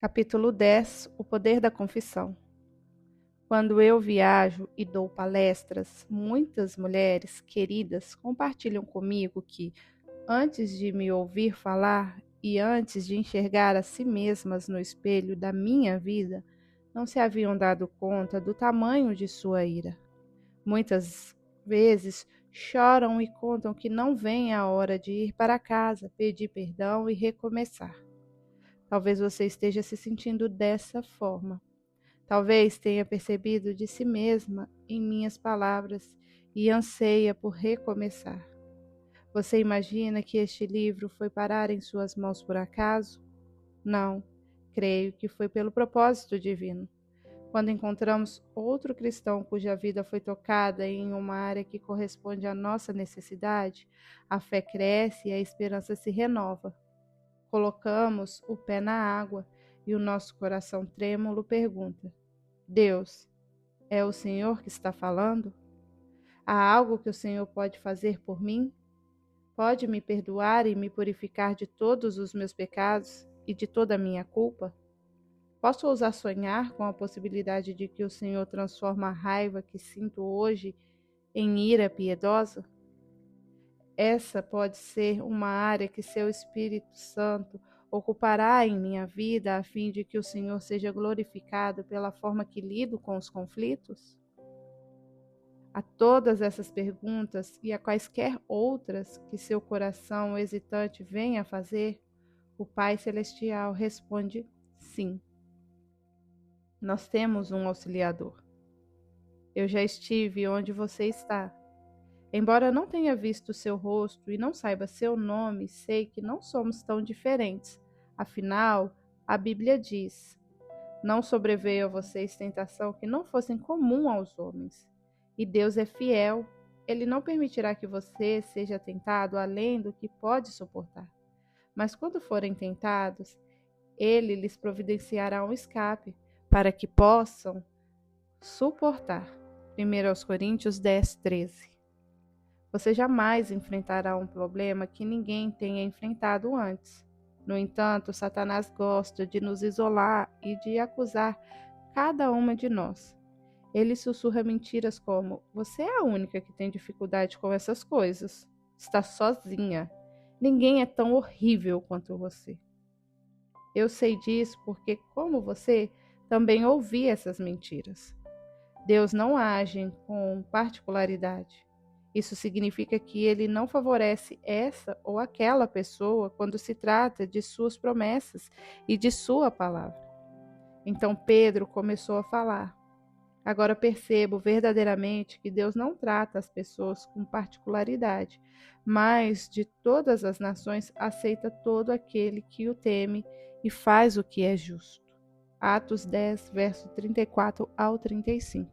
Capítulo 10. O poder da confissão. Quando eu viajo e dou palestras, muitas mulheres queridas compartilham comigo que, antes de me ouvir falar e antes de enxergar a si mesmas no espelho da minha vida, não se haviam dado conta do tamanho de sua ira. Muitas vezes choram e contam que não vem a hora de ir para casa, pedir perdão e recomeçar. Talvez você esteja se sentindo dessa forma. Talvez tenha percebido de si mesma em minhas palavras e anseia por recomeçar. Você imagina que este livro foi parar em suas mãos por acaso? Não, creio que foi pelo propósito divino. Quando encontramos outro cristão cuja vida foi tocada em uma área que corresponde à nossa necessidade, a fé cresce e a esperança se renova. Colocamos o pé na água e o nosso coração trêmulo pergunta: Deus, é o Senhor que está falando? Há algo que o Senhor pode fazer por mim? Pode me perdoar e me purificar de todos os meus pecados e de toda a minha culpa? Posso ousar sonhar com a possibilidade de que o Senhor transforme a raiva que sinto hoje em ira piedosa? Essa pode ser uma área que seu Espírito Santo ocupará em minha vida a fim de que o Senhor seja glorificado pela forma que lido com os conflitos? A todas essas perguntas e a quaisquer outras que seu coração hesitante venha a fazer, o Pai Celestial responde sim. Nós temos um auxiliador. Eu já estive onde você está. Embora não tenha visto seu rosto e não saiba seu nome, sei que não somos tão diferentes. Afinal, a Bíblia diz: não sobreveio a vocês tentação que não fosse comum aos homens. E Deus é fiel. Ele não permitirá que você seja tentado além do que pode suportar. Mas quando forem tentados, Ele lhes providenciará um escape para que possam suportar. 1 Coríntios 10, 13. Você jamais enfrentará um problema que ninguém tenha enfrentado antes. No entanto, Satanás gosta de nos isolar e de acusar cada uma de nós. Ele sussurra mentiras como: você é a única que tem dificuldade com essas coisas. Está sozinha. Ninguém é tão horrível quanto você. Eu sei disso porque, como você, também ouvi essas mentiras. Deus não age com particularidade. Isso significa que ele não favorece essa ou aquela pessoa quando se trata de suas promessas e de sua palavra. Então Pedro começou a falar: agora percebo verdadeiramente que Deus não trata as pessoas com particularidade, mas de todas as nações aceita todo aquele que o teme e faz o que é justo. Atos 10, verso 34 ao 35.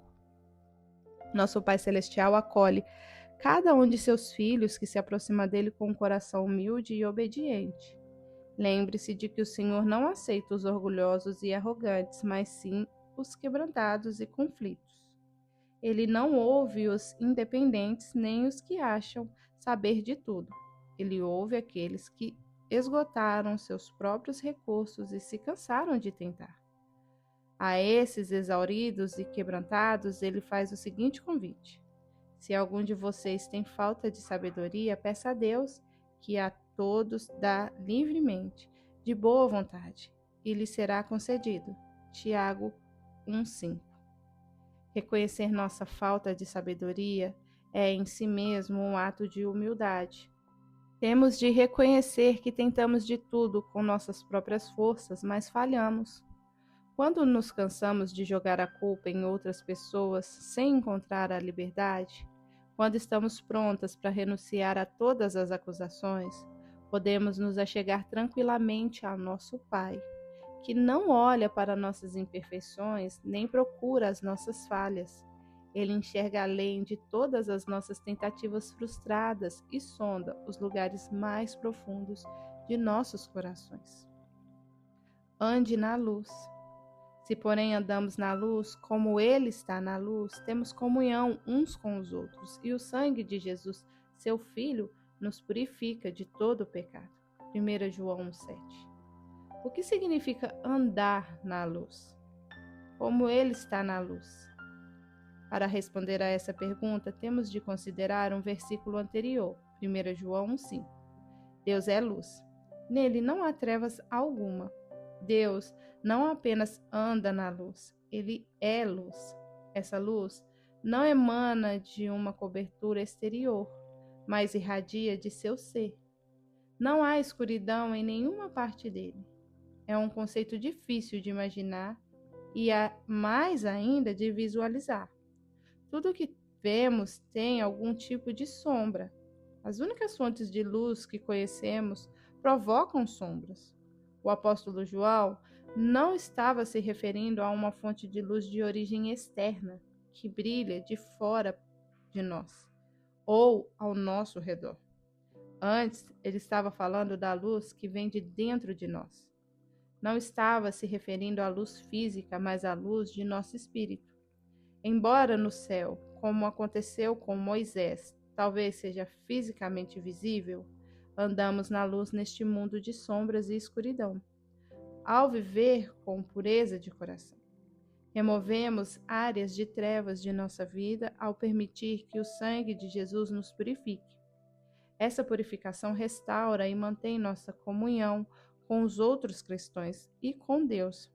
Nosso Pai Celestial acolhe cada um de seus filhos que se aproxima dele com um coração humilde e obediente. Lembre-se de que o Senhor não aceita os orgulhosos e arrogantes, mas sim os quebrantados e conflitos. Ele não ouve os independentes nem os que acham saber de tudo. Ele ouve aqueles que esgotaram seus próprios recursos e se cansaram de tentar. A esses exauridos e quebrantados, ele faz o seguinte convite: se algum de vocês tem falta de sabedoria, peça a Deus, que a todos dá livremente, de boa vontade, e lhe será concedido. Tiago 1:5. Reconhecer nossa falta de sabedoria é em si mesmo um ato de humildade. Temos de reconhecer que tentamos de tudo com nossas próprias forças, mas falhamos. Quando nos cansamos de jogar a culpa em outras pessoas sem encontrar a liberdade, quando estamos prontas para renunciar a todas as acusações, podemos nos achegar tranquilamente ao nosso Pai, que não olha para nossas imperfeições nem procura as nossas falhas. Ele enxerga além de todas as nossas tentativas frustradas e sonda os lugares mais profundos de nossos corações. Ande na luz. Se, porém, andamos na luz, como Ele está na luz, temos comunhão uns com os outros, e o sangue de Jesus, seu Filho, nos purifica de todo o pecado. 1 João 1:7. O que significa andar na luz? Como ele está na luz? Para responder a essa pergunta, temos de considerar um versículo anterior, 1 João 1,5. Deus é luz. Nele não há trevas alguma. Deus não apenas anda na luz, ele é luz. Essa luz não emana de uma cobertura exterior, mas irradia de seu ser. Não há escuridão em nenhuma parte dele. É um conceito difícil de imaginar e mais ainda de visualizar. Tudo que vemos tem algum tipo de sombra. As únicas fontes de luz que conhecemos provocam sombras. O apóstolo João não estava se referindo a uma fonte de luz de origem externa, que brilha de fora de nós, ou ao nosso redor. Antes, ele estava falando da luz que vem de dentro de nós. Não estava se referindo à luz física, mas à luz de nosso espírito. Embora no céu, como aconteceu com Moisés, talvez seja fisicamente visível, andamos na luz neste mundo de sombras e escuridão. Ao viver com pureza de coração, removemos áreas de trevas de nossa vida ao permitir que o sangue de Jesus nos purifique. Essa purificação restaura e mantém nossa comunhão com os outros cristãos e com Deus.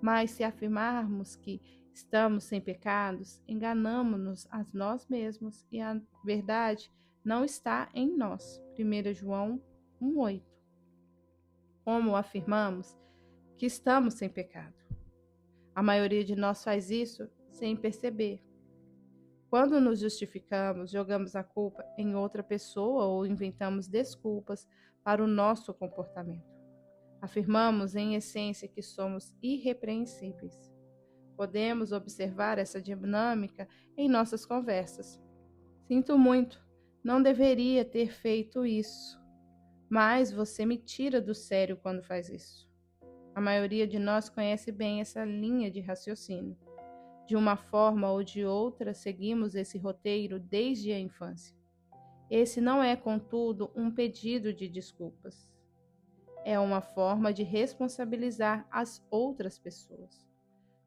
Mas se afirmarmos que estamos sem pecados, enganamos-nos a nós mesmos e a verdade não está em nós. 1 João 1,8. Como afirmamos que estamos sem pecado? A maioria de nós faz isso sem perceber. Quando nos justificamos, jogamos a culpa em outra pessoa ou inventamos desculpas para o nosso comportamento. Afirmamos, em essência, que somos irrepreensíveis. Podemos observar essa dinâmica em nossas conversas. Sinto muito, não deveria ter feito isso, mas você me tira do sério quando faz isso. A maioria de nós conhece bem essa linha de raciocínio. De uma forma ou de outra, seguimos esse roteiro desde a infância. Esse não é, contudo, um pedido de desculpas. É uma forma de responsabilizar as outras pessoas.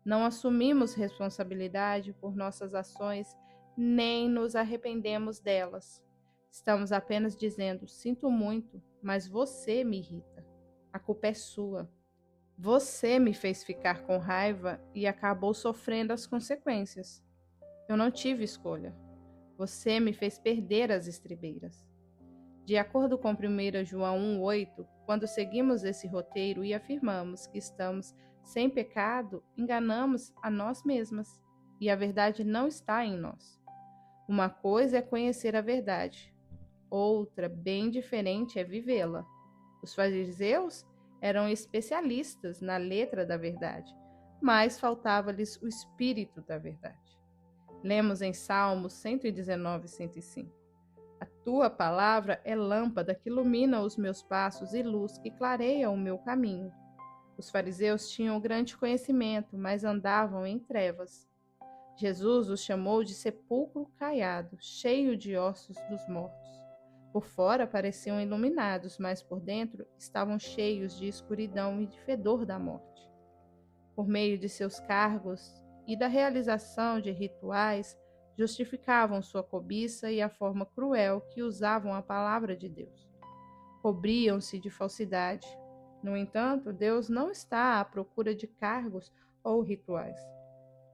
Não assumimos responsabilidade por nossas ações, nem nos arrependemos delas. Estamos apenas dizendo, sinto muito, mas você me irrita. A culpa é sua. Você me fez ficar com raiva e acabou sofrendo as consequências. Eu não tive escolha. Você me fez perder as estribeiras. De acordo com 1 João 1,8, quando seguimos esse roteiro e afirmamos que estamos sem pecado, enganamos a nós mesmas, e a verdade não está em nós. Uma coisa é conhecer a verdade, outra, bem diferente, é vivê-la. Os fariseus eram especialistas na letra da verdade, mas faltava-lhes o espírito da verdade. Lemos em Salmos 119, 105. A tua palavra é lâmpada que ilumina os meus passos e luz que clareia o meu caminho. Os fariseus tinham grande conhecimento, mas andavam em trevas. Jesus os chamou de sepulcro caiado, cheio de ossos dos mortos. Por fora pareciam iluminados, mas por dentro estavam cheios de escuridão e de fedor da morte. Por meio de seus cargos e da realização de rituais, justificavam sua cobiça e a forma cruel que usavam a palavra de Deus. Cobriam-se de falsidade. No entanto, Deus não está à procura de cargos ou rituais.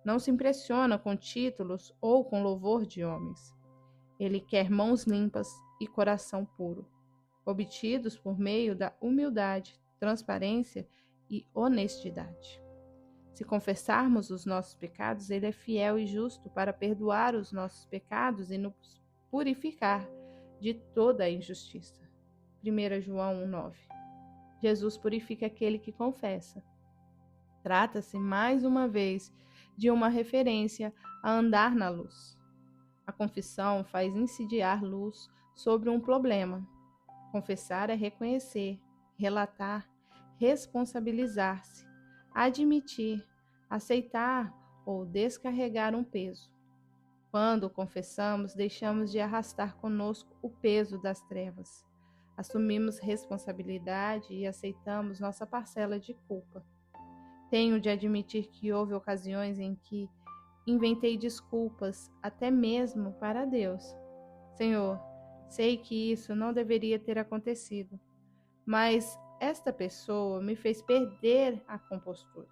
Não se impressiona com títulos ou com louvor de homens. Ele quer mãos limpas e coração puro, obtidos por meio da humildade, transparência e honestidade. Se confessarmos os nossos pecados, Ele é fiel e justo para perdoar os nossos pecados e nos purificar de toda a injustiça. 1 João 1,9. Jesus purifica aquele que confessa. Trata-se, mais uma vez, de uma referência a andar na luz. A confissão faz incendiar luz sobre um problema. Confessar é reconhecer, relatar, responsabilizar-se, admitir, aceitar ou descarregar um peso. Quando confessamos, deixamos de arrastar conosco o peso das trevas. Assumimos responsabilidade e aceitamos nossa parcela de culpa. Tenho de admitir que houve ocasiões em que inventei desculpas, até mesmo para Deus. Senhor, sei que isso não deveria ter acontecido, mas esta pessoa me fez perder a compostura.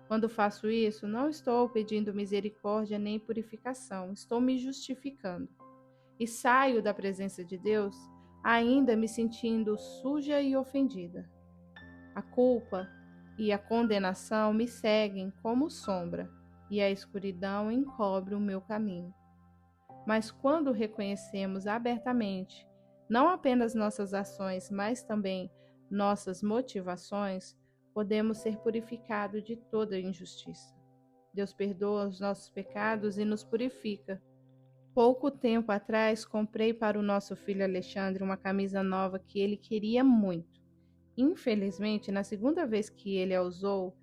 Quando faço isso, não estou pedindo misericórdia nem purificação, estou me justificando. E saio da presença de Deus ainda me sentindo suja e ofendida. A culpa e a condenação me seguem como sombra, e a escuridão encobre o meu caminho. Mas quando reconhecemos abertamente, não apenas nossas ações, mas também nossas motivações, podemos ser purificados de toda injustiça. Deus perdoa os nossos pecados e nos purifica. Pouco tempo atrás, comprei para o nosso filho Alexandre uma camisa nova que ele queria muito. Infelizmente, na segunda vez que ele a usou,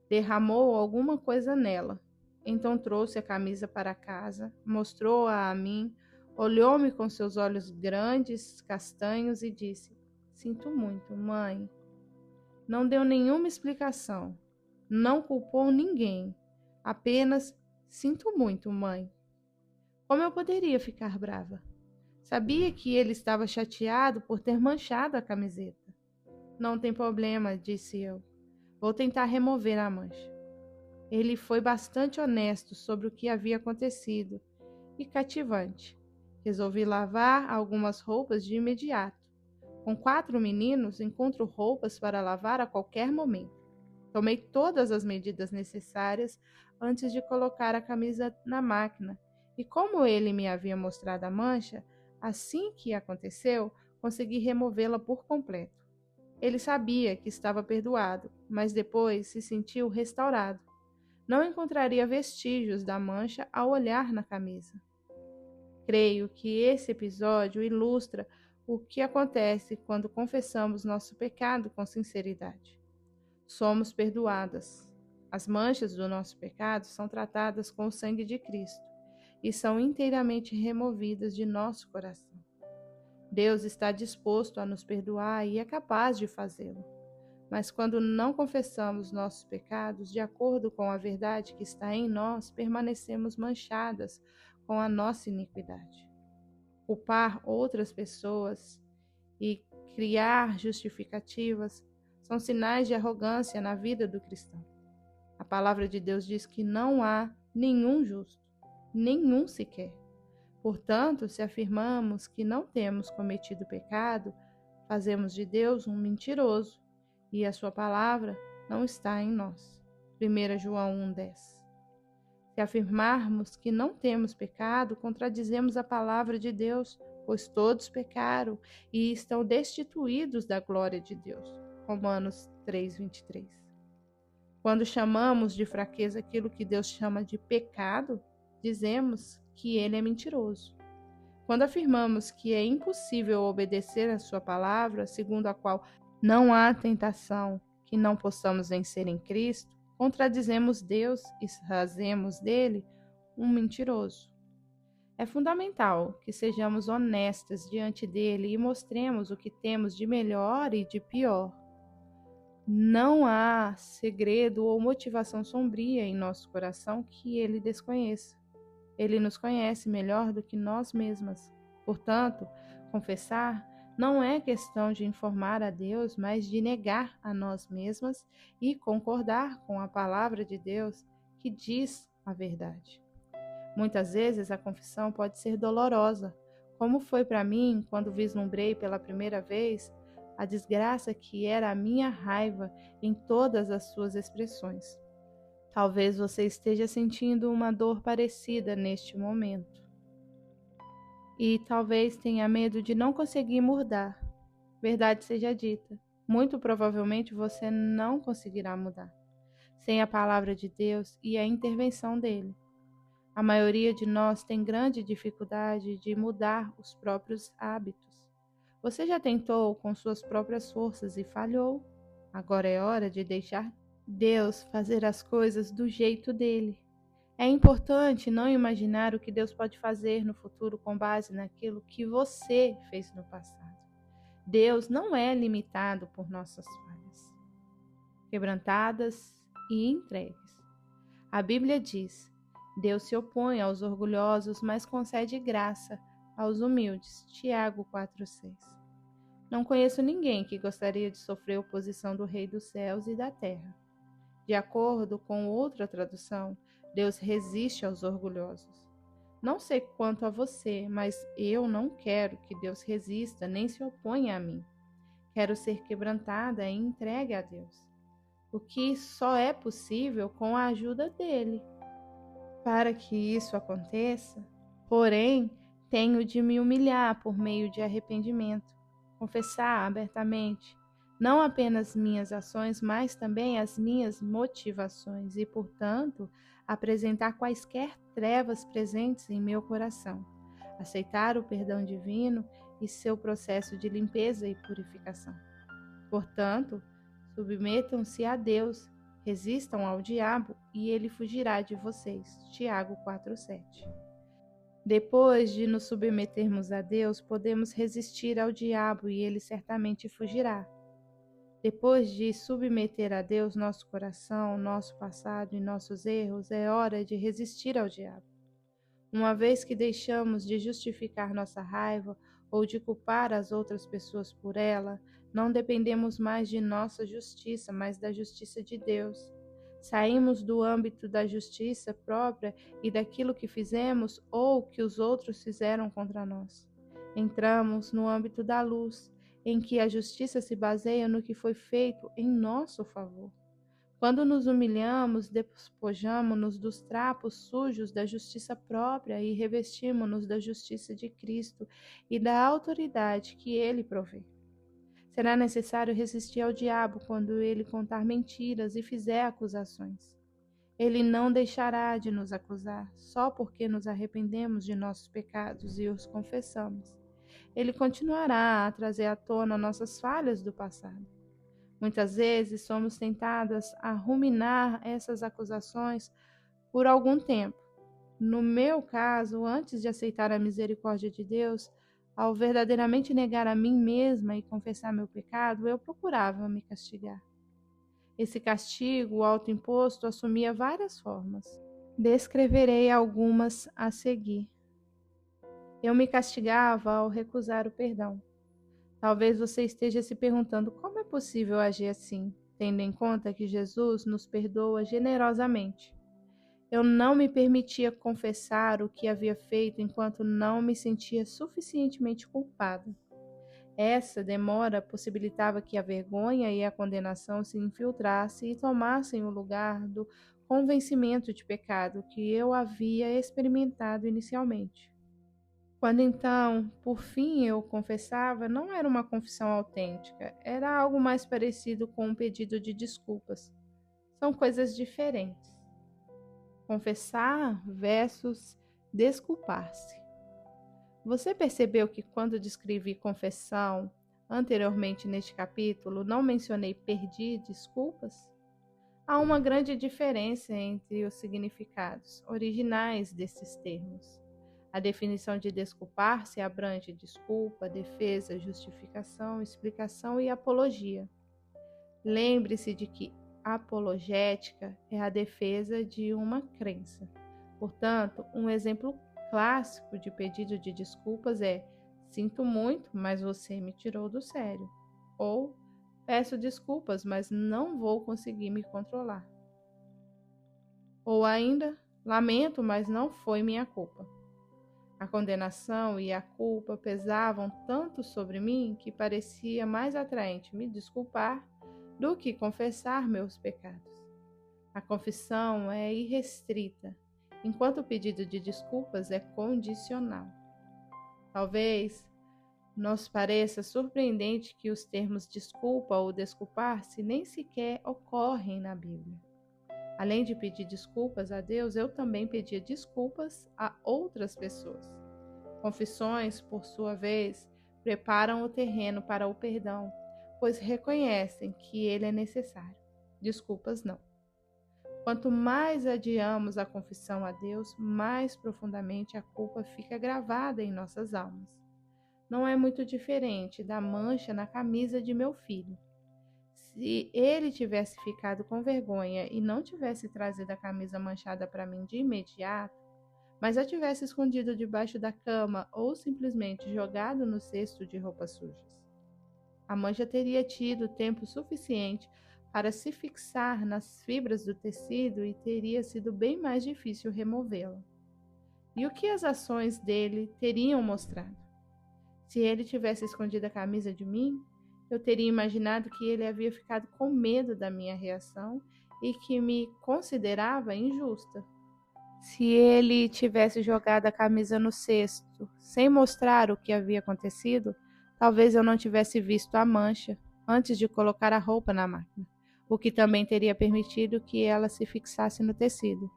derramou alguma coisa nela. Então trouxe a camisa para casa, mostrou-a a mim, olhou-me com seus olhos grandes, castanhos e disse: "Sinto muito, mãe." Não deu nenhuma explicação, não culpou ninguém, apenas: "Sinto muito, mãe." Como eu poderia ficar brava? Sabia que ele estava chateado por ter manchado a camiseta. "Não tem problema", disse eu. "Vou tentar remover a mancha." Ele foi bastante honesto sobre o que havia acontecido e cativante. Resolvi lavar algumas roupas de imediato. Com 4 meninos, encontro roupas para lavar a qualquer momento. Tomei todas as medidas necessárias antes de colocar a camisa na máquina, e como ele me havia mostrado a mancha, assim que aconteceu, consegui removê-la por completo. Ele sabia que estava perdoado, mas depois se sentiu restaurado. Não encontraria vestígios da mancha ao olhar na camisa. Creio que esse episódio ilustra o que acontece quando confessamos nosso pecado com sinceridade. Somos perdoadas. As manchas do nosso pecado são tratadas com o sangue de Cristo e são inteiramente removidas de nosso coração. Deus está disposto a nos perdoar e é capaz de fazê-lo. Mas quando não confessamos nossos pecados de acordo com a verdade que está em nós, permanecemos manchadas com a nossa iniquidade. Culpar outras pessoas e criar justificativas são sinais de arrogância na vida do cristão. A palavra de Deus diz que não há nenhum justo, nenhum sequer. Portanto, se afirmamos que não temos cometido pecado, fazemos de Deus um mentiroso e a sua palavra não está em nós. 1 João 1,10. Se afirmarmos que não temos pecado, contradizemos a palavra de Deus, pois todos pecaram e estão destituídos da glória de Deus. Romanos 3,23. Quando chamamos de fraqueza aquilo que Deus chama de pecado, dizemos que ele é mentiroso. Quando afirmamos que é impossível obedecer a sua palavra, segundo a qual não há tentação que não possamos vencer em Cristo, contradizemos Deus e fazemos dele um mentiroso. É fundamental que sejamos honestas diante dele e mostremos o que temos de melhor e de pior. Não há segredo ou motivação sombria em nosso coração que ele desconheça. Ele nos conhece melhor do que nós mesmas. Portanto, confessar não é questão de informar a Deus, mas de negar a nós mesmas e concordar com a palavra de Deus que diz a verdade. Muitas vezes a confissão pode ser dolorosa, como foi para mim quando vislumbrei pela primeira vez a desgraça que era a minha raiva em todas as suas expressões. Talvez você esteja sentindo uma dor parecida neste momento. E talvez tenha medo de não conseguir mudar. Verdade seja dita, muito provavelmente você não conseguirá mudar, sem a palavra de Deus e a intervenção dele. A maioria de nós tem grande dificuldade de mudar os próprios hábitos. Você já tentou com suas próprias forças e falhou? Agora é hora de deixar Deus fazer as coisas do jeito dele. É importante não imaginar o que Deus pode fazer no futuro com base naquilo que você fez no passado. Deus não é limitado por nossas falhas, quebrantadas e entregues. A Bíblia diz: Deus se opõe aos orgulhosos, mas concede graça aos humildes. Tiago 4,6. Não conheço ninguém que gostaria de sofrer oposição do Rei dos céus e da terra. De acordo com outra tradução, Deus resiste aos orgulhosos. Não sei quanto a você, mas eu não quero que Deus resista nem se oponha a mim. Quero ser quebrantada e entregue a Deus, o que só é possível com a ajuda dele. Para que isso aconteça, porém, tenho de me humilhar por meio de arrependimento, confessar abertamente não apenas minhas ações, mas também as minhas motivações e, portanto, apresentar quaisquer trevas presentes em meu coração, aceitar o perdão divino e seu processo de limpeza e purificação. Portanto, submetam-se a Deus, resistam ao diabo e ele fugirá de vocês. Tiago 4,7. Depois de nos submetermos a Deus, podemos resistir ao diabo e ele certamente fugirá. Depois de submeter a Deus nosso coração, nosso passado e nossos erros, é hora de resistir ao diabo. Uma vez que deixamos de justificar nossa raiva ou de culpar as outras pessoas por ela, não dependemos mais de nossa justiça, mas da justiça de Deus. Saímos do âmbito da justiça própria e daquilo que fizemos ou que os outros fizeram contra nós. Entramos no âmbito da luz, em que a justiça se baseia no que foi feito em nosso favor. Quando nos humilhamos, despojamo-nos dos trapos sujos da justiça própria e revestimos-nos da justiça de Cristo e da autoridade que ele provê. Será necessário resistir ao diabo quando ele contar mentiras e fizer acusações. Ele não deixará de nos acusar só porque nos arrependemos de nossos pecados e os confessamos. Ele continuará a trazer à tona nossas falhas do passado. Muitas vezes somos tentadas a ruminar essas acusações por algum tempo. No meu caso, antes de aceitar a misericórdia de Deus, ao verdadeiramente negar a mim mesma e confessar meu pecado, eu procurava me castigar. Esse castigo autoimposto assumia várias formas. Descreverei algumas a seguir. Eu me castigava ao recusar o perdão. Talvez você esteja se perguntando como é possível agir assim, tendo em conta que Jesus nos perdoa generosamente. Eu não me permitia confessar o que havia feito enquanto não me sentia suficientemente culpada. Essa demora possibilitava que a vergonha e a condenação se infiltrassem e tomassem o lugar do convencimento de pecado que eu havia experimentado inicialmente. Quando então, por fim, eu confessava, não era uma confissão autêntica, era algo mais parecido com um pedido de desculpas. São coisas diferentes. Confessar versus desculpar-se. Você percebeu que quando descrevi confissão anteriormente neste capítulo, não mencionei pedir desculpas? Há uma grande diferença entre os significados originais desses termos. A definição de desculpar-se abrange desculpa, defesa, justificação, explicação e apologia. Lembre-se de que apologética é a defesa de uma crença. Portanto, um exemplo clássico de pedido de desculpas é: sinto muito, mas você me tirou do sério. Ou peço desculpas, mas não vou conseguir me controlar. Ou ainda, lamento, mas não foi minha culpa. A condenação e a culpa pesavam tanto sobre mim que parecia mais atraente me desculpar do que confessar meus pecados. A confissão é irrestrita, enquanto o pedido de desculpas é condicional. Talvez nos pareça surpreendente que os termos desculpa ou desculpar-se nem sequer ocorrem na Bíblia. Além de pedir desculpas a Deus, eu também pedia desculpas a outras pessoas. Confissões, por sua vez, preparam o terreno para o perdão, pois reconhecem que ele é necessário. Desculpas não. Quanto mais adiamos a confissão a Deus, mais profundamente a culpa fica gravada em nossas almas. não é muito diferente da mancha na camisa de meu filho. Se ele tivesse ficado com vergonha e não tivesse trazido a camisa manchada para mim de imediato, mas a tivesse escondido debaixo da cama ou simplesmente jogado no cesto de roupas sujas, a mancha teria tido tempo suficiente para se fixar nas fibras do tecido e teria sido bem mais difícil removê-la. E o que as ações dele teriam mostrado? Se ele tivesse escondido a camisa de mim, eu teria imaginado que ele havia ficado com medo da minha reação e que me considerava injusta. Se ele tivesse jogado a camisa no cesto, sem mostrar o que havia acontecido, talvez eu não tivesse visto a mancha antes de colocar a roupa na máquina, o que também teria permitido que ela se fixasse no tecido.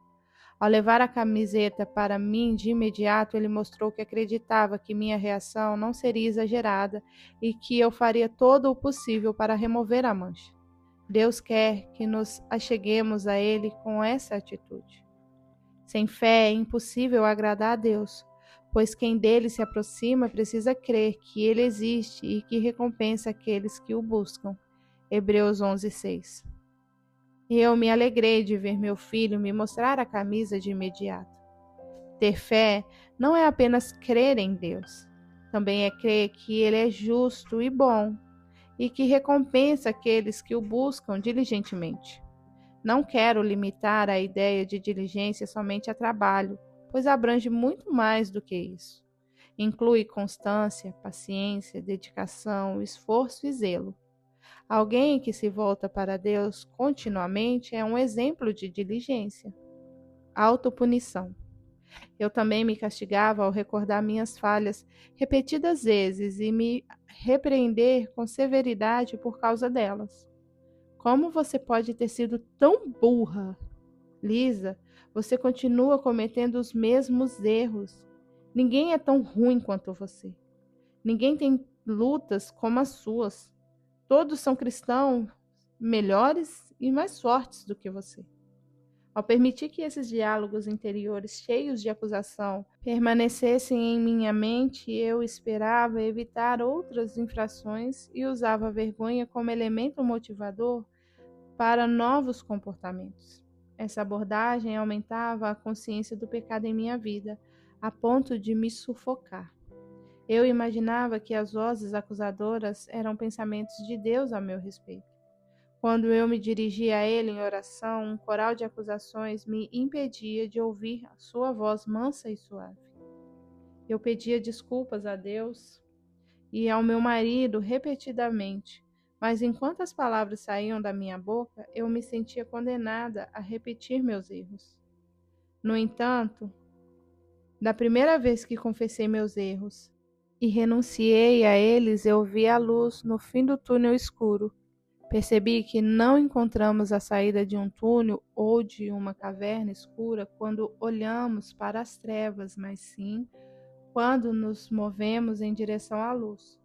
Ao levar a camiseta para mim de imediato, ele mostrou que acreditava que minha reação não seria exagerada e que eu faria todo o possível para remover a mancha. Deus quer que nos acheguemos a Ele com essa atitude. Sem fé é impossível agradar a Deus, pois quem dele se aproxima precisa crer que ele existe e que recompensa aqueles que o buscam. Hebreus 11:6. Eu me alegrei de ver meu filho me mostrar a camisa de imediato. Ter fé não é apenas crer em Deus, também é crer que Ele é justo e bom e que recompensa aqueles que o buscam diligentemente. Não quero limitar a ideia de diligência somente a trabalho, pois abrange muito mais do que isso. Inclui constância, paciência, dedicação, esforço e zelo. Alguém que se volta para Deus continuamente é um exemplo de diligência. Autopunição. Eu também me castigava ao recordar minhas falhas repetidas vezes e me repreender com severidade por causa delas. Como você pode ter sido tão burra? Lisa, você continua cometendo os mesmos erros. Ninguém é tão ruim quanto você. Ninguém tem lutas como as suas. Todos são cristãos melhores e mais fortes do que você. Ao permitir que esses diálogos interiores cheios de acusação permanecessem em minha mente, eu esperava evitar outras infrações e usava a vergonha como elemento motivador para novos comportamentos. Essa abordagem aumentava a consciência do pecado em minha vida, a ponto de me sufocar. Eu imaginava que as vozes acusadoras eram pensamentos de Deus a meu respeito. Quando eu me dirigia a Ele em oração, um coral de acusações me impedia de ouvir a sua voz mansa e suave. Eu pedia desculpas a Deus e ao meu marido repetidamente, mas enquanto as palavras saíam da minha boca, eu me sentia condenada a repetir meus erros. No entanto, da primeira vez que confessei meus erros e renunciei a eles, eu vi a luz no fim do túnel escuro. Percebi que não encontramos a saída de um túnel ou de uma caverna escura quando olhamos para as trevas, mas sim quando nos movemos em direção à luz.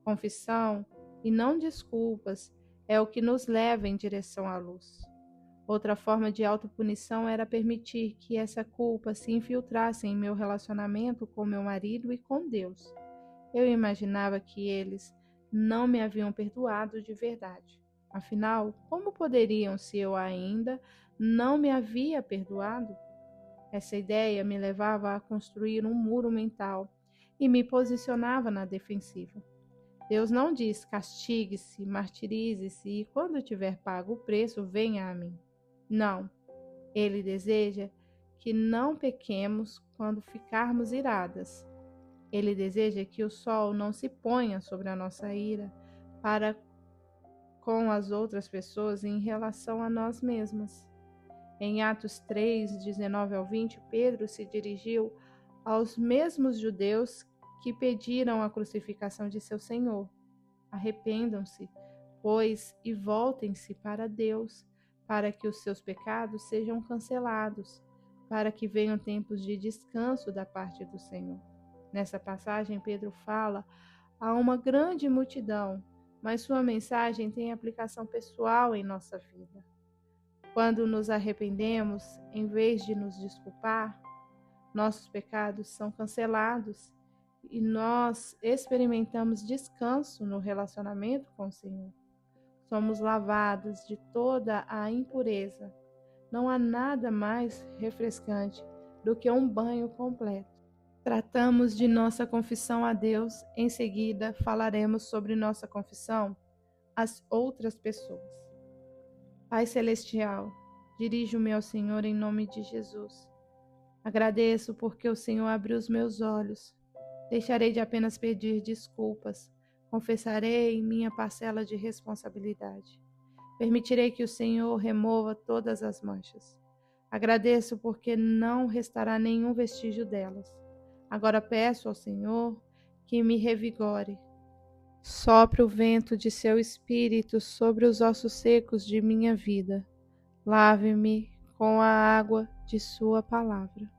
Confissão e não desculpas é o que nos leva em direção à luz. Outra forma de autopunição era permitir que essa culpa se infiltrasse em meu relacionamento com meu marido e com Deus. Eu imaginava que eles não me haviam perdoado de verdade. Afinal, como poderiam se eu ainda não me havia perdoado? Essa ideia me levava a construir um muro mental e me posicionava na defensiva. Deus não diz castigue-se, martirize-se e quando tiver pago o preço, venha a mim. Não, Ele deseja que não pequemos quando ficarmos iradas. Ele deseja que o sol não se ponha sobre a nossa ira para com as outras pessoas em relação a nós mesmas. Em Atos 3, 19 ao 20, Pedro se dirigiu aos mesmos judeus que pediram a crucificação de seu Senhor. Arrependam-se, pois, e voltem-se para Deus, para que os seus pecados sejam cancelados, para que venham tempos de descanso da parte do Senhor. Nessa passagem, Pedro fala a uma grande multidão, mas sua mensagem tem aplicação pessoal em nossa vida. Quando nos arrependemos, em vez de nos desculpar, nossos pecados são cancelados e nós experimentamos descanso no relacionamento com o Senhor. Somos lavados de toda a impureza. Não há nada mais refrescante do que um banho completo. Tratamos de nossa confissão a Deus, em seguida falaremos sobre nossa confissão às outras pessoas. Pai Celestial, dirijo-me ao Senhor em nome de Jesus. Agradeço porque o Senhor abriu os meus olhos. Deixarei de apenas pedir desculpas, confessarei minha parcela de responsabilidade. Permitirei que o Senhor remova todas as manchas. Agradeço porque não restará nenhum vestígio delas. Agora peço ao Senhor que me revigore. Sopre o vento de seu espírito sobre os ossos secos de minha vida. Lave-me com a água de sua palavra.